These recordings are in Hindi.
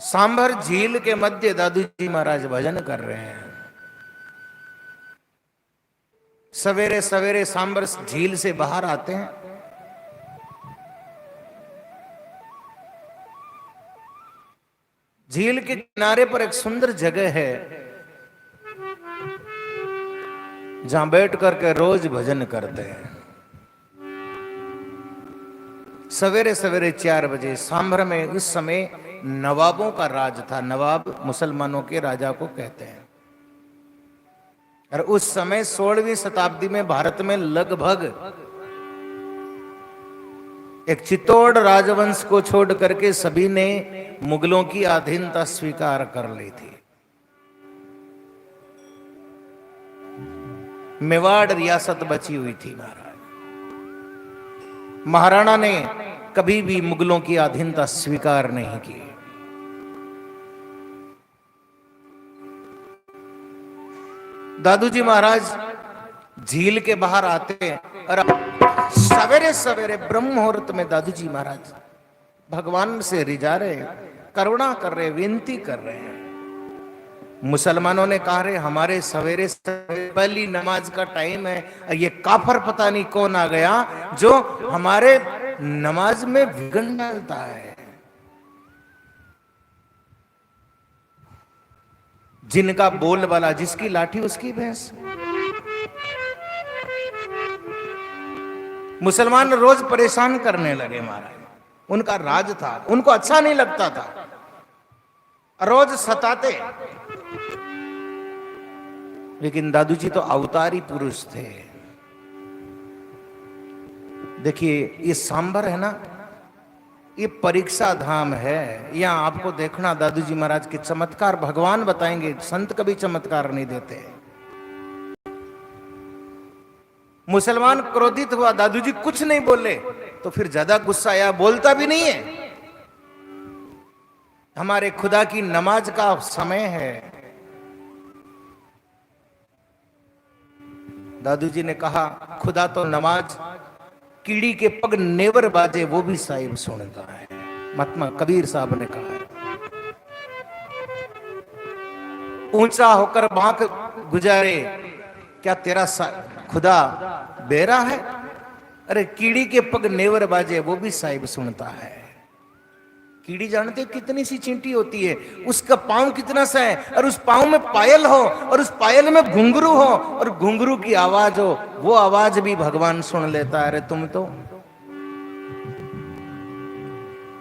सांभर झील के मध्य दादू जी महाराज भजन कर रहे हैं। सवेरे सवेरे सांभर झील से बाहर आते हैं। झील के किनारे पर एक सुंदर जगह है जहां बैठ करके रोज भजन करते हैं। सवेरे सवेरे 4 बजे सांभर में उस समय नवाबों का राज था। नवाब मुसलमानों के राजा को कहते हैं। और उस समय 16वीं शताब्दी में भारत में लगभग एक चित्तौड़ राजवंश को छोड़ करके सभी ने मुगलों की अधीनता स्वीकार कर ली थी। मेवाड़ रियासत बची हुई थी। महाराणा ने कभी भी मुगलों की अधीनता स्वीकार नहीं की। दादू जी महाराज झील के बाहर आते हैं और सवेरे सवेरे ब्रह्म मुहूर्त में दादू जी महाराज भगवान से रिझा रहे हैं, करुणा कर रहे, विनती कर रहे हैं। मुसलमानों ने कहा रे हमारे सवेरे सवेरे पहली नमाज का टाइम है, ये काफर पता नहीं कौन आ गया जो हमारे नमाज में विघ्न डालता है। जिनका बोल वाला जिसकी लाठी उसकी भैंस। मुसलमान रोज परेशान करने लगे महाराज। उनका राज था, उनको अच्छा नहीं लगता था, रोज सताते। लेकिन दादू जी तो अवतारी पुरुष थे। देखिए ये सांभर है ना, ये परीक्षा धाम है। यहां आपको देखना दादू जी महाराज के चमत्कार भगवान बताएंगे, संत कभी चमत्कार नहीं देते। मुसलमान क्रोधित हुआ, दादू जी कुछ नहीं बोले, तो फिर ज्यादा गुस्सा आया, बोलता भी नहीं है। हमारे खुदा की नमाज का समय है। दादू जी ने कहा खुदा तो नमाज कीड़ी के पग नेवर बाजे वो भी साहिब सुनता है। महात्मा कबीर साहब ने कहा है। ऊंचा होकर बांक गुजारे, क्या तेरा खुदा बेरा है? अरे कीड़ी के पग नेवर बाजे वो भी साहिब सुनता है। कीड़ी जानते हो कितनी सी चींटी होती है, उसका पांव कितना सा है, और उस पांव में पायल हो और उस पायल में घुंघरू हो और घुंघरू की आवाज हो, वो आवाज भी भगवान सुन लेता है। अरे तुम तो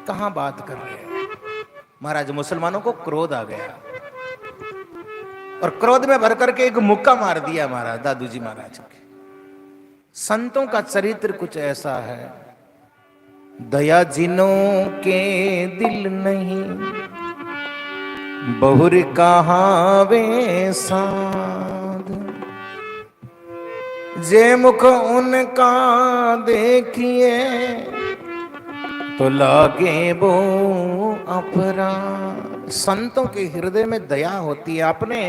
कहां बात कर रहे हैं। महाराज मुसलमानों को क्रोध आ गया और क्रोध में भर करके एक मुक्का मार दिया महाराज दादू जी महाराज के। संतों का चरित्र कुछ ऐसा है, दया जिनों के दिल नहीं, बहुर कहावे साध, जे मुख उनका देखिए तो लागे वो अपराध। संतों के हृदय में दया होती है। आपने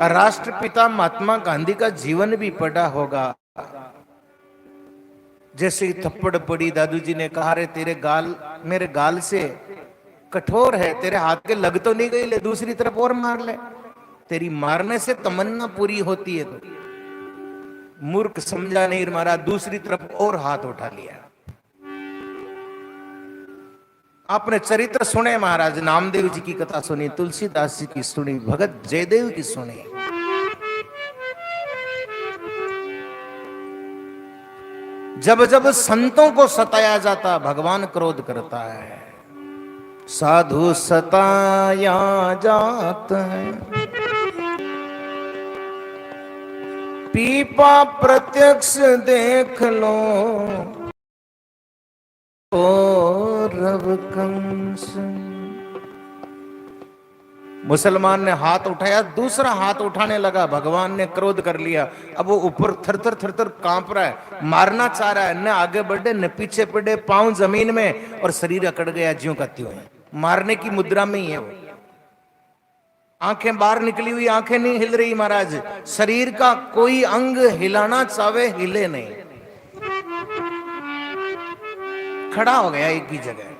राष्ट्रपिता महात्मा गांधी का जीवन भी पढ़ा होगा। जैसे ही थप्पड़ पड़ी, दादू जी ने कहा रे तेरे गाल मेरे गाल से कठोर है, तेरे हाथ के लग तो नहीं गई, ले दूसरी तरफ और मार ले, तेरी मारने से तमन्ना पूरी होती है। तो मूर्ख समझा नहीं मारा, दूसरी तरफ और हाथ उठा लिया। आपने चरित्र सुने महाराज, नामदेव जी की कथा सुनी, तुलसीदास जी की सुनी, भगत जयदेव की सुनी। जब जब संतों को सताया जाता भगवान क्रोध करता है। साधु सताया जात है, पीपा प्रत्यक्ष देख लो, ओ रव कंस। मुसलमान ने हाथ उठाया, दूसरा हाथ उठाने लगा, भगवान ने क्रोध कर लिया। अब वो ऊपर थरथर थरथर कांप रहा है, मारना चाह रहा है, न आगे बढ़े न पीछे बढ़े, पांव जमीन में और शरीर अकड़ गया ज्यों का त्यों है। मारने की मुद्रा में ही है वो। आंखें बाहर निकली हुई, आंखें नहीं हिल रही महाराज। शरीर का कोई अंग हिलाना चाहे हिले नहीं, खड़ा हो गया एक ही जगह।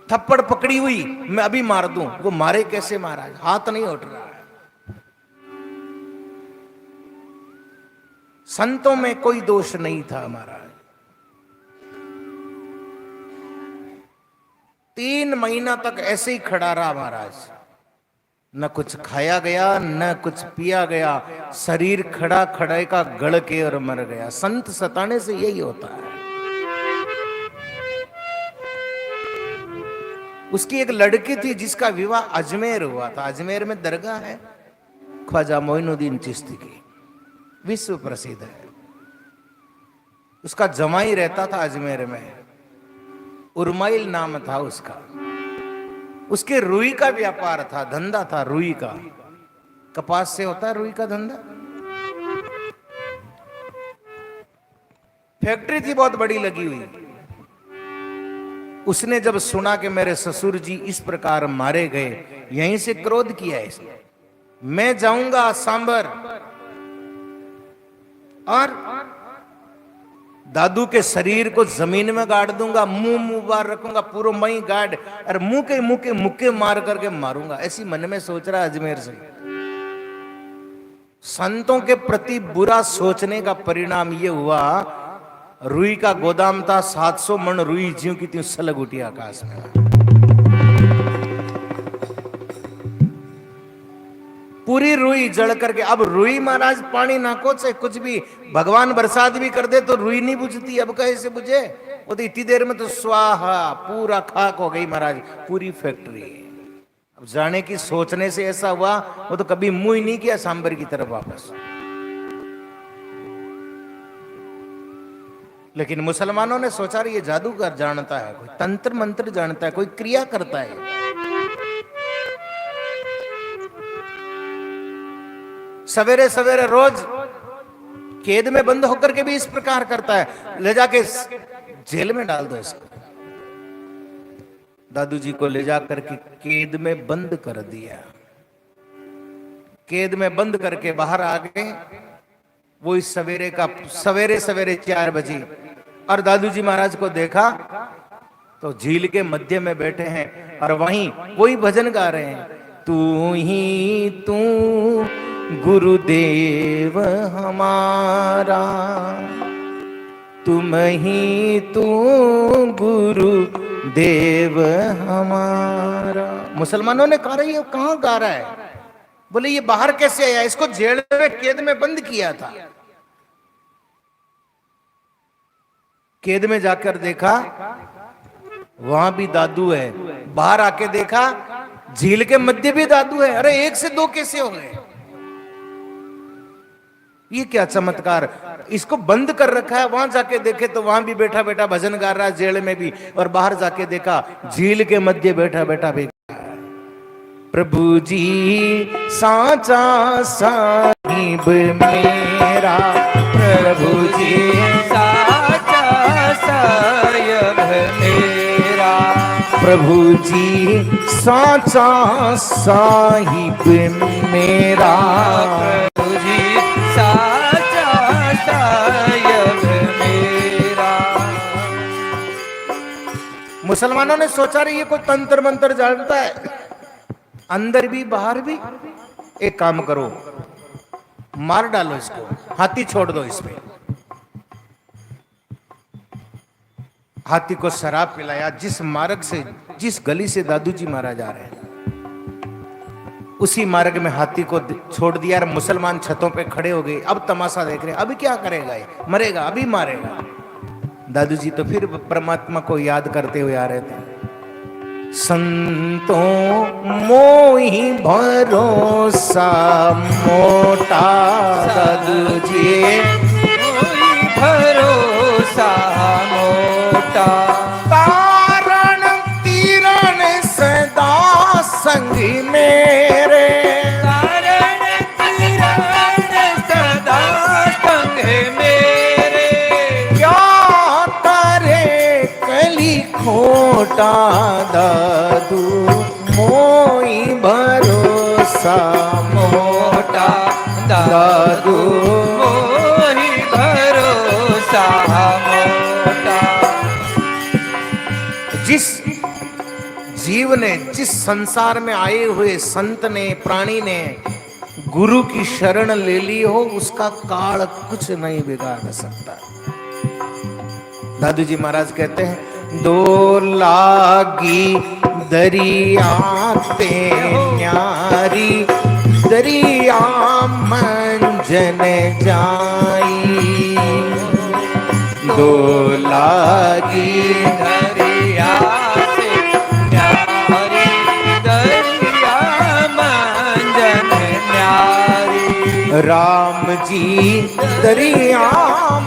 थप्पड़ पकड़ी हुई, मैं अभी मार दूं। वो मारे कैसे महाराज, हाथ नहीं उठ रहा है। संतों में कोई दोष नहीं था महाराज। 3 महीना तक ऐसे ही खड़ा रहा महाराज, न कुछ खाया गया न कुछ पिया गया, शरीर खड़ा खड़े का गड़ के और मर गया। संत सताने से यही होता है। उसकी एक लड़की थी जिसका विवाह अजमेर हुआ था। अजमेर में दरगाह है ख्वाजा मोइनुद्दीन चिश्ती की, विश्व प्रसिद्ध है। उसका जमाई रहता था अजमेर में, उर्माइल नाम था उसका। उसके रुई का व्यापार था, धंधा था रुई का। कपास से होता है रुई का धंधा। फैक्ट्री थी बहुत बड़ी लगी हुई। उसने जब सुना कि मेरे ससुर जी इस प्रकार मारे गए, यहीं से क्रोध किया इसने, मैं जाऊंगा सांबर और दादू के शरीर को जमीन में गाड़ दूंगा, मुंह बार रखूंगा, पूरा मई गाड़ और मुंह के मुक्के मार करके मारूंगा। ऐसी मन में सोच रहा अजमेर से। संतों के प्रति बुरा सोचने का परिणाम यह हुआ, रुई का गोदाम था, 700 मन रुई ज्यों की त्यों सलग उठी आकाश में। पूरी रुई जड़ करके। अब रुई महाराज पानी नाको से कुछ भी भगवान बरसात भी कर दे तो रुई नहीं बुझती। अब कैसे बुझे? वो तो इतनी देर में तो स्वाहा, पूरा खाक हो गई महाराज पूरी फैक्ट्री। अब जाने की सोचने से ऐसा हुआ, वो तो कभी मुंह ही नहीं किया सांबर की तरफ वापस। लेकिन मुसलमानों ने सोचा ये जादूगर जानता है, कोई तंत्र मंत्र जानता है, कोई क्रिया करता है। सवेरे सवेरे रोज कैद में बंद होकर के भी इस प्रकार करता है। ले जाके जेल में डाल दो इसको। दादू जी को ले जाकर के कैद में बंद कर दिया। कैद में बंद करके बाहर आ गए। वो इस सवेरे सवेरे 4 बजे, और दादू जी महाराज को देखा तो झील के मध्य में बैठे हैं और वहीं कोई भजन गा रहे हैं, तू ही तू गुरुदेव हमारा, तुम ही तू गुरुदेव हमारा। मुसलमानों ने कहा रही है कहां गा रहा है? बोले ये बाहर कैसे आया? इसको जेल में कैद में बंद किया था। कैद में जाकर देखा वहां भी दादू है, बाहर आके देखा झील के मध्य भी दादू है। अरे 1 से 2 कैसे हो गए? ये क्या चमत्कार! इसको बंद कर रखा है। वहां जाके देखे तो वहां भी बैठा बैठा भजन गा रहा है जेल में भी, और बाहर जाके देखा झील के मध्य बैठा बैठा भी। प्रभु जी साचा साहिब मेरा, प्रभु जी साचा साहिब मेरा, प्रभु जी साचा साहिब मेरा, प्रभु जी साचा साहिब मेरा। मुसलमानों ने सोचा रही ये कोई तंत्र मंत्र जानता है, अंदर भी बाहर भी। एक काम करो, मार डालो इसको, हाथी छोड़ दो इस पे। हाथी को शराब पिलाया। जिस मार्ग से, जिस गली से दादू जी मारा जा रहे हैं, उसी मार्ग में हाथी को छोड़ दिया। मुसलमान छतों पे खड़े हो गए, अब तमाशा देख रहे हैं। अभी क्या करेगा ये? मरेगा, अभी मारेगा। दादू जी तो फिर परमात्मा को याद करते हुए आ रहे थे। संतों मोहि भरोसा मोटा, दादू जी मोहि भरोसा मोटा, तारण तीरण सदा संग मेरे, तारण तीरण सदा संग मेरे, क्या करे कली खोटा, दादू मोई भरोसा मोटा, दादू मोई भरोसा मोटा। जीव ने, जिस संसार में आए हुए संत ने, प्राणी ने गुरु की शरण ले ली हो, उसका काल कुछ नहीं बिगाड़ सकता। दादू जी महाराज कहते हैं, दो लागी दरिया पे न्यारी, दरिया मंजन जाई, दो लागी दरिया से न्यारी, दरिया मंजन न्यारी, राम जी दरिया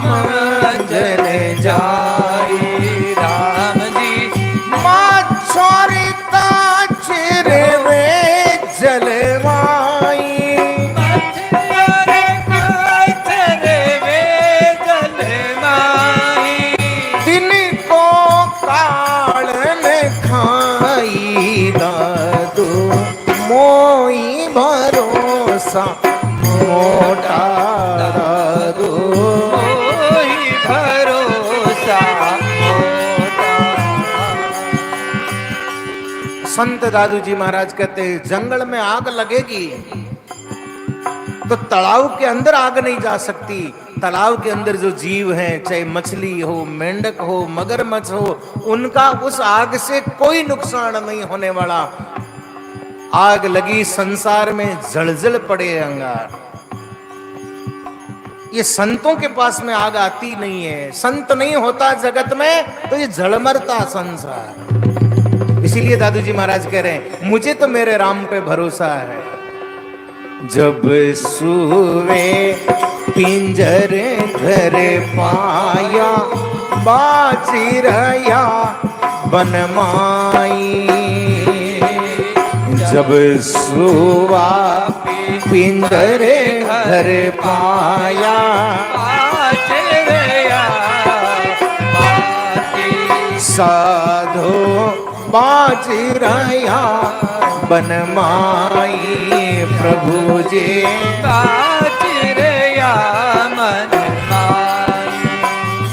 मंजन जाई, राम जी माछोरिता चिरवे जलवाई, दिन को कालन खाई, दादू मोई भरोसा मोटा, दादू भरोसा मोटा। संत दादू जी महाराज कहते हैं, जंगल में आग लगेगी तो तालाब के अंदर आग नहीं जा सकती। तालाब के अंदर जो जीव हैं, चाहे मछली हो, मेंढक हो, मगरमच्छ हो, उनका उस आग से कोई नुकसान नहीं होने वाला। आग लगी संसार में, जलजल पड़े अंगार। ये संतों के पास में आग आती नहीं है। संत नहीं होता जगत में तो ये जलमरता संसार। इसीलिए दादू जी महाराज कह रहे हैं, मुझे तो मेरे राम पे भरोसा है। जब सुवे पिंजर घर पाया, बाजी रया बनमाई, जब सुवा पिंजर घर पाया, साधो बाजी रया बनमाई, प्रभु जी बाजिरया मनमाई,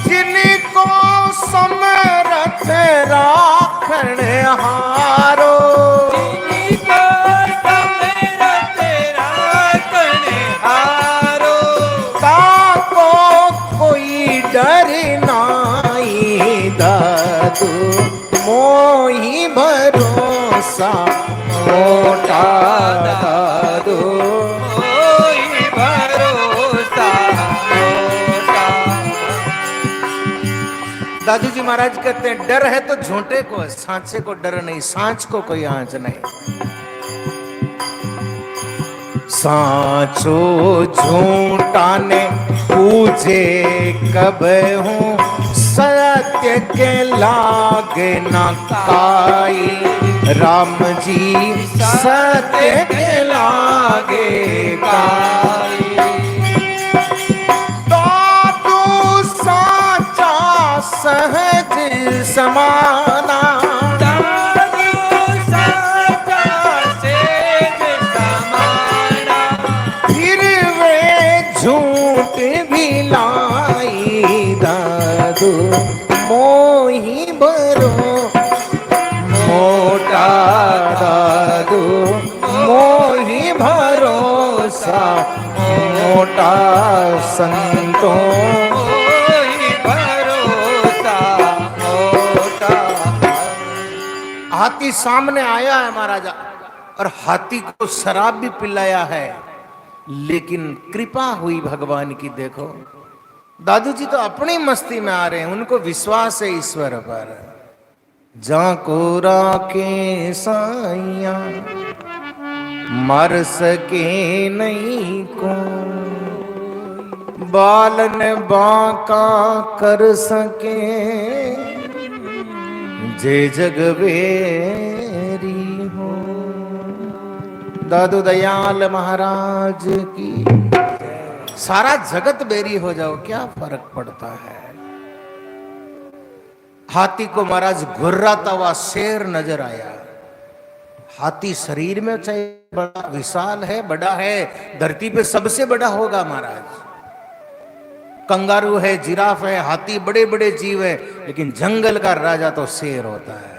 जिनको समरथ राखण हारो, जिनको समरथ राखण हारो, ताको कोई डर नाई, दादू मोही भरोसा मोटा, दादू कोई भरोसा मोटा। दादू जी महाराज कहते हैं, डर है तो झूठे को, सांचे को डर नहीं, सांच को कोई आंच नहीं। सांचो झूठा ने पूछे कब हूँ, सत्य के लागे न काई, राम जी सत्य के लागे काई, दादू साचा सहज समाना, दादू साचा सहज समाना, फिर वे झूठ भी लाई, दादू मोही भरो मोटा, दादू मोही भरोसा मोटा, संतों कोई भरोसा मोटा। हाथी सामने आया है महाराजा, और हाथी को शराब भी पिलाया है, लेकिन कृपा हुई भगवान की। देखो दादू जी तो अपनी मस्ती में आ रहे हैं, उनको विश्वास है ईश्वर पर। जाको राके साइया मर सके नहीं को, बालन बाका कर सके जे जगवेरी हो। दादू दयाल महाराज की। सारा जगत बेरी हो जाओ, क्या फर्क पड़ता है। हाथी को महाराज घुर्राता हुआ शेर नजर आया। हाथी शरीर में चाहे बड़ा विशाल है, बड़ा है, धरती पे सबसे बड़ा होगा महाराज। कंगारू है, जिराफ है, हाथी बड़े बड़े जीव है, लेकिन जंगल का राजा तो शेर होता है।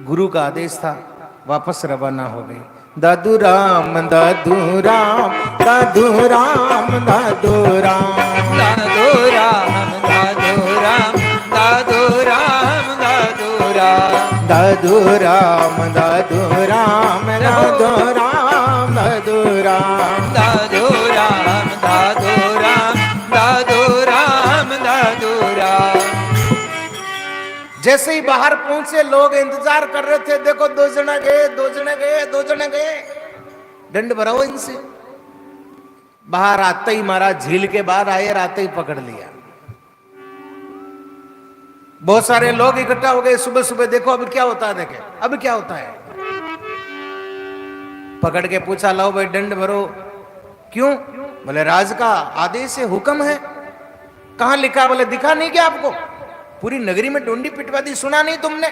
गुरु का आदेश था, वापस रवाना हो गए। दादू राम दादू राम दादू राम दादू राम दादू राम दादू राम दादू राम दादू राम दादू राम दादू राम दादू राम दादू राम दादू राम दादू राम दादू राम दादू राम। जैसे ही बाहर पहुंचे लोग इंतजार कर रहे थे, देखो दो जने गए, दो जने गए, दो जने गए, दंड भरा हो इनसे। बाहर आते ही महाराज झील के बाहर आए और आते ही पकड़ लिया। बहुत सारे लोग इकट्ठा हो गए, सुबह सुबह देखो अब क्या होता है, देखे अब क्या होता है। पकड़ के पूछा, लो भाई दंड भरो। क्यों? बोले राज का आदेश है, हुक्म है। कहां लिखा? बोले दिखा नहीं क्या आपको? पूरी नगरी में डोंडी पिटवा दी, सुना नहीं तुमने?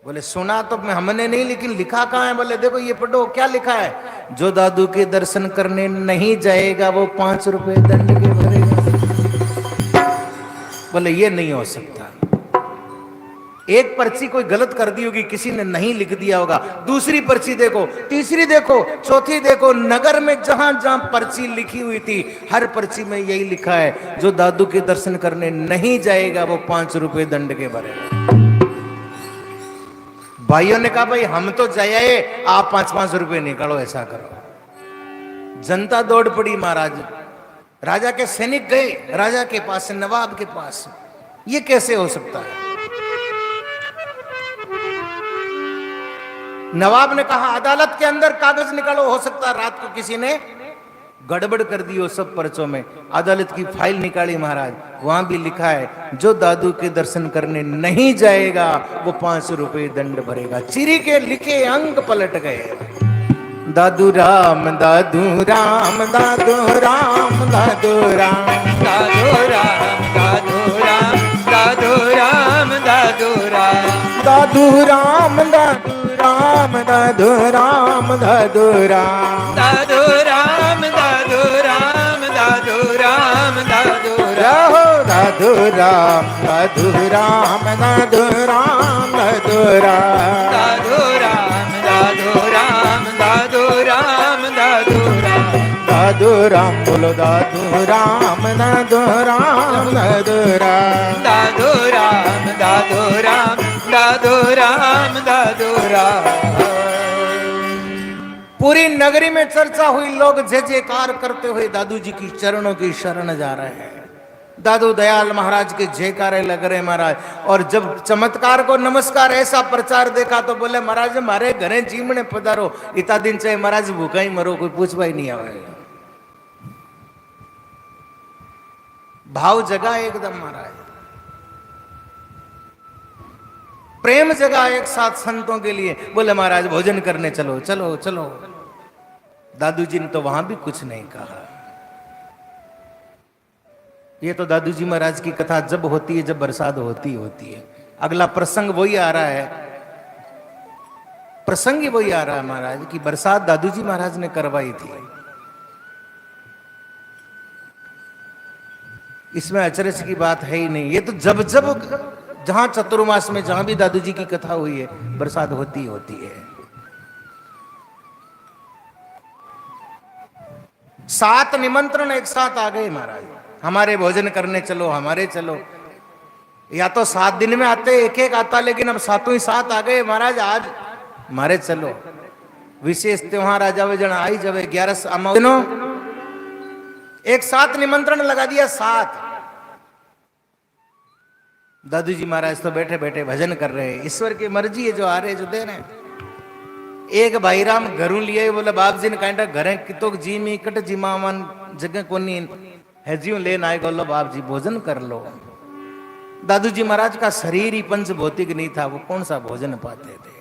बोले सुना तो हमने नहीं, लेकिन लिखा कहां है? बोले देखो ये पढ़ो, क्या लिखा है? जो दादू के दर्शन करने नहीं जाएगा वो 5 रुपए दंड के भरेगा। बोले ये नहीं हो सकता। एक पर्ची कोई गलत कर दी होगी, किसी ने नहीं लिख दिया होगा, दूसरी पर्ची देखो, तीसरी देखो, चौथी देखो, नगर में जहां जहां पर्ची लिखी हुई थी हर पर्ची में यही लिखा है, जो दादू के दर्शन करने नहीं जाएगा वो 5 रुपए दंड के भरेगा। भाइयों ने कहा भाई हम तो जाए, आप 5-5 रुपए निकालो, ऐसा करो। जनता दौड़ पड़ी महाराज। राजा के सैनिक गए राजा के पास, नवाब के पास। ये कैसे हो सकता है? नवाब ने कहा अदालत के अंदर कागज निकालो, हो सकता है रात को किसी ने गड़बड़ कर दी हो सब पर्चों में। अदालत की फाइल निकाली महाराज, वहां भी लिखा है जो दादू के दर्शन करने नहीं जाएगा वो 5 रुपए दंड भरेगा। चिरी के लिखे अंक पलट गए। दादू राम दादू राम दादू राम दादू राम दादू राम दादू राम दादू राम दादू राम दादू राम दादू राम दादू राम दादू राम दादू राम दादू राम दादू राम दादू रहो दादू राम दादू राम दादू राम दादू राम दादू राम दादू राम दादू राम दादू राम दादू राम बोलो दादू राम दादू राम दादू राम दादू राम दादू राम दादू राम दादू राम। पूरी नगरी में चर्चा हुई, लोग जय जयकार करते हुए दादू जी की चरणों की शरण जा रहे हैं। दादू दयाल महाराज के जयकारे लग रहे महाराज। और जब चमत्कार को नमस्कार ऐसा प्रचार देखा तो बोले महाराज मारे घरे जीमने पधारो, इतना दिन चाहे महाराज भूखा ही मरो, कोई पूछवा ही नहीं आवेगा। भाव जगा एकदम महाराज, प्रेम जगा एक साथ संतों के लिए। बोले महाराज भोजन करने चलो चलो चलो। दादू जी ने तो वहां भी कुछ नहीं कहा। ये तो दादू जी महाराज की कथा जब होती है जब बरसात होती है। अगला प्रसंग वही आ रहा है, प्रसंग ही वही आ रहा है महाराज की बरसात दादू जी महाराज ने करवाई थी। इसमें अचरज की बात है ही नहीं। ये तो जब जब जहां चतुर्मास में जहां भी दादू जी की कथा हुई है बरसात होती है। 7 निमंत्रण एक साथ आ गए महाराज, हमारे भोजन करने चलो, हमारे चलो। या तो 7 दिन में आते एक एक आता, लेकिन अब 7 ही 7 आ गए महाराज, आज हमारे चलो। विशेष त्योहार आ जावे जन आई जावे 11 अमावस दिनों एक साथ निमंत्रण लगा दिया 7। दादू जी महाराज तो बैठे बैठे भजन कर रहे हैं, ईश्वर की मर्जी है, जो आ रहे जो दे रहे हैं। एक भाई राम घरों लिए बोले बाप जी ने कहता घरे कितो जी में कट जिमावन जगह कोनी है जीव लेन आए बोलो बाप जी भोजन कर लो। दादू जी महाराज का शरीर ही पंच भौतिक नहीं था, वो कौन सा भोजन पाते थे।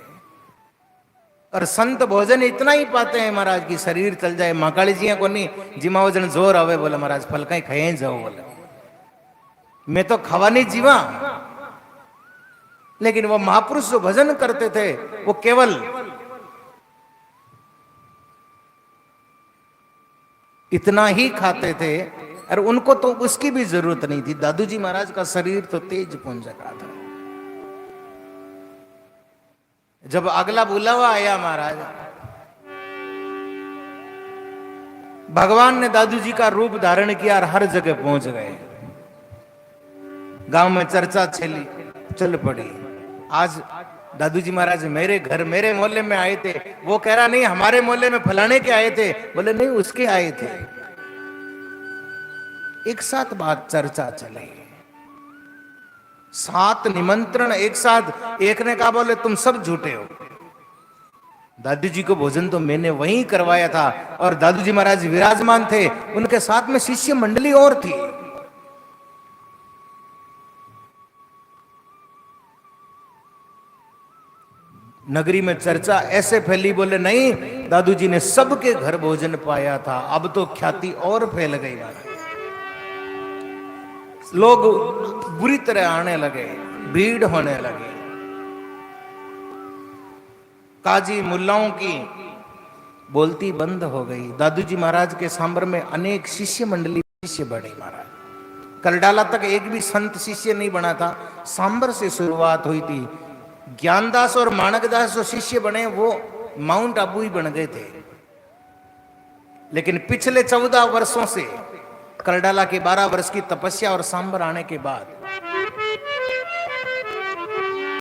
और संत भोजन इतना ही पाते हैं महाराज की शरीर चल जाए। महाकाली जी को नहीं जिमा वजन जोर आवे, बोले महाराज फलका ही खाए जाओ, बोले मैं तो खवा नहीं जीवा। लेकिन वो महापुरुष जो भजन करते थे वो केवल इतना ही खाते थे, और उनको तो उसकी भी जरूरत नहीं थी। दादू जी महाराज का शरीर तो तेज पुंज का था। जब अगला बुलावा आया महाराज, भगवान ने दादू जी का रूप धारण किया और हर जगह पहुंच गए। गांव में चर्चा चल पड़ी। आज दादू जी महाराज मेरे घर मेरे मोहल्ले में आए थे। वो कह रहा नहीं हमारे मोहल्ले में फलाने के आए थे, बोले नहीं उसके आए थे। एक साथ बात चर्चा चले, 7 निमंत्रण एक साथ। एक ने कहा बोले तुम सब झूठे हो, दादू जी को भोजन तो मैंने वहीं करवाया था। और दादू जी महाराज विराजमान थे, उनके साथ में शिष्य मंडली और थी। नगरी में चर्चा ऐसे फैली, बोले नहीं दादू जी ने सबके घर भोजन पाया था। अब तो ख्याति और फैल गई, लोग बुरी तरह आने लगे, भीड़ होने लगी। काजी मुल्लाओं की बोलती बंद हो गई। दादू जी महाराज के सांबर में अनेक शिष्य मंडली शिष्य बढ़े। महाराज करडाला तक एक भी संत शिष्य नहीं बना था, सांबर से शुरुआत हुई थी। ज्ञानदास और माणकदास जो शिष्य बने वो माउंट आबू ही बन गए थे। लेकिन पिछले 14 वर्षों से करडाला के 12 वर्ष की तपस्या और सांबर आने के बाद